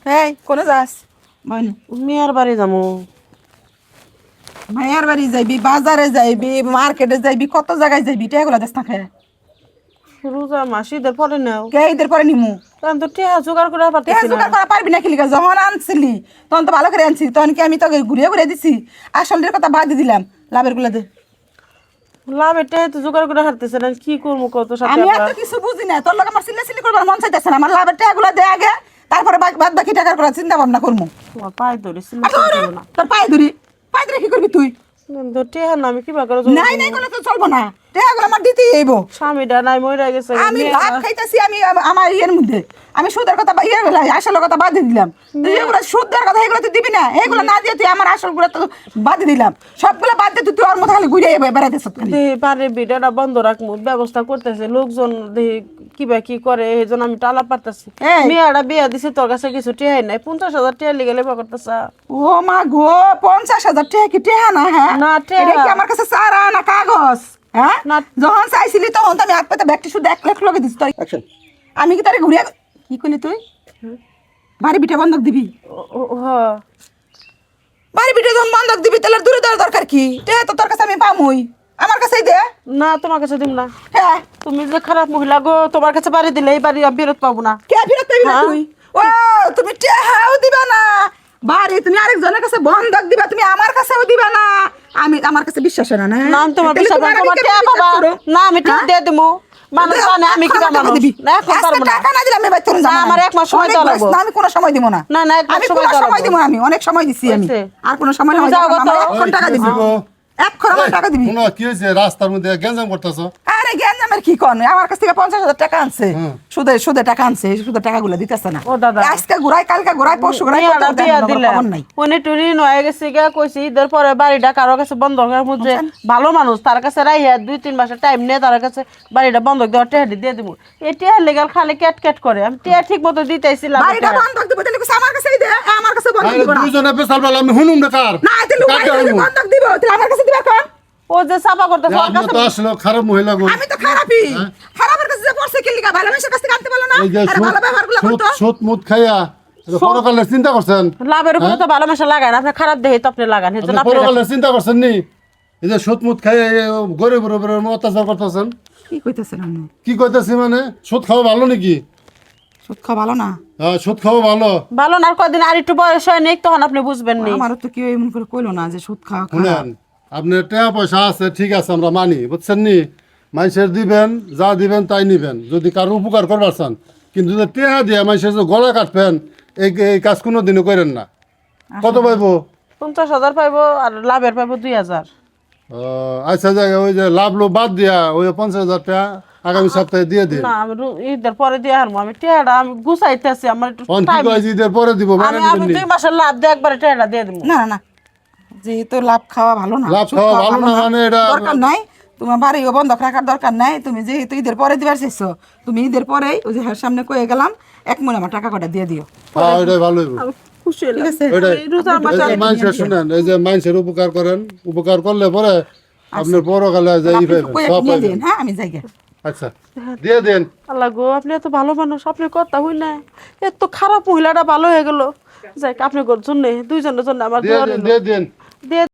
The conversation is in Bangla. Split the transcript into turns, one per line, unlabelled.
এই কোনে যাস বল
মেয়ের বাড়ি যাবো।
মায়ের বাড়ি যাইবি, বাজারে যাইবি, মার্কেটে যাইবি, কত জায়গায় যাইবি, টেগুলা দেশ না খেয়ে
রোজা মাস ঈদের পরে নাও।
কে ঈদের পরে নিমু
কারণ তো টেহা জোগাড় করে পারতেছি না।
জোগাড় করা পারবি না কিলিকা, যখন আনছিলি তখন তো ভালো করে আনছি, তখন কি আমি তোকে ঘুরিয়ে ঘুরিয়ে দিছি? আসলের কথা বাদ দিয়ে দিলাম, লাভের গুলা দে।
লাভের টেহা তো জোগাড় করে হারতেছে না, কি করবো কত সাথে
আমি এত কিছু বুঝি না, তোর লোক আমার সিলে করবার মন চাইতেছে না, আমার লাভের টাকাগুলো দে আগে, তারপরে বাদ বাকি টাকার কথা চিন্তা ভাবনা করবো।
তোমার পায়ে ধরেছি না।
তোর পায়ে ধরে কি করবি তুই?
তো টেহা না আমি কি বা করে
নাই নাই করলে তো চলবো না, টাকাগুলো আমার দিতেই হইব।
স্বামীটা নাই মরে গেছে।
আমি লাভ খাইতেছি, আমি আমার ইয়ের মধ্যে আমি সুদের কথা ইয়ে আসলের কথা বাদ দিয়ে দিলাম। তুই এগুলো সুদের কথা এগুলো তুই দিবি না, এগুলো না দিয়ে তুই আমার আসল গুলো তো বাদ দিয়ে দিলাম, সবগুলো বাদ দিয়ে তুই ওর মতো খালি ঘুরে বেড়াইতেছ।
পারে ভিডিওটা বন্ধ রাখবো, ব্যবস্থা করতেছে লোকজন, দেখি কিবা কি করে, এই জন্য আমি টালা পারতেছি। মেয়েটা বিয়া দিছে, তোর কাছে কিছু টেহাই নাই, 50,000 টেহা লিগে লেবা করতেছে।
ও মা গো, 50,000 টাকা কি টেহা না? হ্যাঁ
না টেহা
এটা কি আমার কাছে সারা না কাগজ? হ্যাঁ
না।
যখন চাইছিলি তখন তো আমি হাত পাতে ব্যাগটি শুধু 1 লাখ লগে দিছি তোর। আমি কি তারে ঘুরিয়ে কি করলি তুই? বাড়ি বিটা বন্ধক দিবি? বাড়ি বিটা যখন বন্ধক দিবি তাহলে দূরে দেওয়ার দরকার কি? টেহা তো তোর কাছে আমি পামুই, আমার কাছেই দে।
না তোমার কাছে দিব না।
হ্যাঁ
তুমি যে খারাপ মহিলা গো, তোমার কাছে বাড়ি দিলে এই বাড়ি বিরত পাবো না।
কে ফেরত পাবি না তুই? ও তুমি টেহাও দিবা না, বাড়ি তুমি আরেকজনের কাছে বন্ধক দিবা, তুমি আমার কাছেও দিবা না। আমি আমার কাছে বিশ্বাস হয় না। না
না তোমার
তাহলে
বিশ্বাস
তোমার
তোমার
আমি
টেহা
কেমনে
বাবা
বিশ্বাস করো?
না, আমি ঠিক দিয়ে দেবো। মানুষ জানে আমি কি
টাকা
মানুষ
দিবি।
না, এখন পারবো না।
টাকা না দিলে আমি বাইরে
না, আমার 1 মাস সময় দেওয়া লাগবে।
না আমি কোনো সময় দিব না।
না, না, 1 মাস
আমি
সময়
কোনো
দেওয়া
সময়
লাগবে।
দিব না, আমি অনেক সময় দিছি আমি।
হয়েছে।
আর কোনো সময়
তুমি
না,
যাও গো তো।
আমার 1 টাকা দিবি। 1 টাকা দিবি।
শোনো, কি হয়েছে? রাস্তার মধ্যে গ্যাঞ্জাম করতেছো?
আরে গ্যাঞ্জামের কি কোন, আমার কাছ থেকে 50,000 টাকা আনছে, সুদে টাকা আনছে, সুদে টাকাগুলো দিতেছে না।
ও দাদা।
আজকে ঘুরাই, কালকে ঘুরাই, পরশু ঘুরাই,
মেয়েটা বিয়া দিলে উনি টুরি নয়ে গেছে গা, কইছি ঈদের পরে বাড়িটা কারো কাছে বন্ধক রাখবো, যে ভালো মানুষ তার কাছে রাইয়া 2-3 মাসের টাইম নিয়ে তার কাছে বাড়িটা বন্ধক দেওয়ার টেহাটি দিয়ে দিব। এই টেহার লেগাল খালি ক্যাট করে, আমি টেহা ঠিক মতো দিতেছিলাম।
বাড়িটা বন্ধক দিব, তাহলে কইছে আমার কাছেই দে, আমার কাছে বন্ধক
আরে
দিব না।
দুজনে পেছাল বেলা আমি হুনুম না কার?
না তাহলে
কাকে
বাড়িটা
হুনুম?
বন্ধক দিব, তাহলে আমার কাছে দিবা কোন?
ও যে সাফা করতেছে ওর
আপনি
কাছে।
তো আসলে খারাপ মহিলা গো।
আমি তো খারাপই, খারাপের কাছে যে পড়ছে কি লিগা, ভালো মানুষের কাছ থেকে আনতে পারলো না?
এই যে
আরে ভালো ব্যবহারগুলো করতো।
সুদ মুদ খাইয়া পরকালের চিন্তা করছেন?
লাভের উপরে তো ভালোবাসা লাগায় না, আপনি খারাপ দেখে তো আপনি লাগান, এই জন্য
আপনি
আপনি
পরকালের চিন্তা করছেন নি? এই যে সুদ মুদ খাইয়া গরিবের উপরে অত্যাচার করতেছেন।
কি কইতেছেন আপনি?
কি কইতেছি মানে? সুদ খাওয়া ভালো নাকি?
সুদ খাওয়া ভালো না?
হ্যাঁ, সুদ খাওয়া ভালো।
ভালো না, আর কদিন আর একটু বয়স হয় নেই, তখন আপনি বুঝবেন নি।
আমারও তো কেউ এমন করে কইলো না যে সুদ খাওয়া খারাপ।
শুনেন, আপনার টাকা পয়সা আছে, ঠিক আছে, আমরা মানি, বুঝছেন নি? মানুষের দিবেন, যা দিবেন তাই নিবেন, যদি কারো উপকার করবার চান। কিন্তু যদি টেহা দিয়ে মানুষের যে গলা কাটবেন, এই কাজ কোনো দিনও করেন না। কত পাইবো?
50,000 পাইবো, আর লাভের পাইবো 2,000।
আচ্ছা, জায়গা ওই যে লাভ লো বাদ দিয়া ওই 50,000 টাকা আগামী সপ্তাহে দিয়ে দিন।
না আমি ঈদের পরে দিয়ে হারবো, আমি টেহাটা আমি গুছাইতেছি, আমার একটু
অন কি
time-
কয় ঈদের পরে দিব, মানে
আমি
নিবেন নি?
2 মাসের লাভ দিয়ে একবারে টেহাটা দিয়ে দেবো।
না না না, যেহেতু লাভ খাওয়া ভালো না,
লাভ
সুদ
খাওয়া ভালো না মানে এটা
দরকার নাই, তোমার বাড়িও বন্ধক রাখার দরকার নাই। তুমি যেহেতু ঈদের পরে দিবার চাইছো, তুমি ঈদের পরেই ওই যে হ্যাঁ সামনে কয়ে গেলাম, 1 মনে আমার টাকা কটা দিয়ে দিও,
হ্যাঁ, ওইটাই ভালো হইব।
আমি খুশি হলাম।
ঠিক আছে?
ওইটাই।
এই রোজার মাসে
এই যে মানুষের শুনেন, এই যে মানুষের উপকার করেন, উপকার করলে পরে আপনার পরকালে যাই
আপনি
পাইবেন,
কয়ে
সব
নিয়ে
পাইবেন।
দিন, হ্যাঁ আমি যাই গে।
আচ্ছা, দিয়ে দেন।
আল্লাহ গো, আপনি এত ভালো মানুষ, আপনি কথা হই না, এত খারাপ মহিলাটা ভালো হয়ে গেল। যাই আপনি জন্য, দুইজনের জন্য আমার
দিয়ে
দোয়া
দেন,
রইলো।
দিয়ে দেন।
দিয়ে